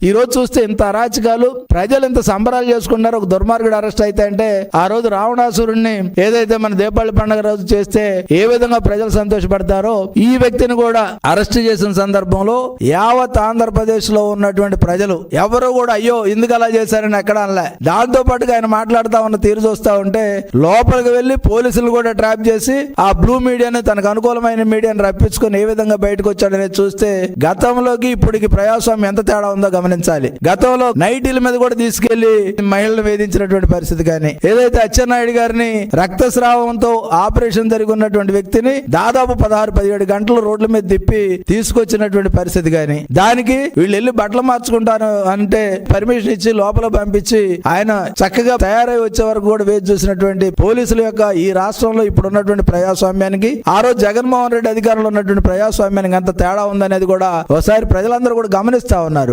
ఈ రోజు చూస్తే ఇంత అరాచకాలు, ప్రజలు ఇంత సంబరాలు చేసుకున్నారు. ఒక దుర్మార్గుడు అరెస్ట్ అయితే అంటే ఆ రోజు రావణాసురుణ్ణి ఏదైతే మన దీపావళి పండుగ రోజు చేస్తే ఏ విధంగా ప్రజలు సంతోషపడతారో, ఈ వ్యక్తిని కూడా అరెస్ట్ చేసిన సందర్భంలో యావత్ ఆంధ్రప్రదేశ్ లో ఉన్నటువంటి ప్రజలు ఎవరు కూడా అయ్యో ఎందుకు అలా చేశారని ఎక్కడ అనలే. దాంతో పాటుగా ఆయన మాట్లాడుతా ఉన్న తీరు చూస్తా ఉంటే లోపలికి వెళ్లి పోలీసులు కూడా ట్రాప్ చేసి ఆ బ్లూ మీడియాని, తనకు అనుకూలమైన మీడియాని రప్పించుకొని ఏ విధంగా బయటకు వచ్చాడనేది చూస్తే గతంలోకి ఇప్పటికి ప్రజాస్వామ్యం ఎంత తేడా ఉందో గమనించాలి. గతంలో నైటీల మీద కూడా తీసుకెళ్లి మహిళలను వేధించినటువంటి పరిస్థితి కానీ, ఏదైతే అచ్చెన్నాయుడు గారిని రక్తస్రావంతో ఆపరేషన్ జరిగి ఉన్నటువంటి వ్యక్తిని దాదాపు 16-17 గంటలు రోడ్ల మీద తిప్పి తీసుకొచ్చినటువంటి పరిస్థితి కానీ, దానికి వీళ్ళు వెళ్ళి బట్టలు మార్చుకుంటాను అంటే పర్మిషన్ ఇచ్చి లోపల పంపించి ఆయన చక్కగా తయారై వచ్చే వరకు కూడా వేచి చూసినటువంటి పోలీసుల యొక్క ఈ రాష్ట్రంలో ఇప్పుడు ఉన్నటువంటి ప్రజాస్వామ్యానికి, ఆ రోజు జగన్మోహన్ రెడ్డి అధికారంలో ఉన్నటువంటి ప్రజాస్వామ్యానికి అంత తేడా ఉందనేది కూడా ఒకసారి ప్రజలందరూ కూడా గమనిస్తా ఉన్నారు.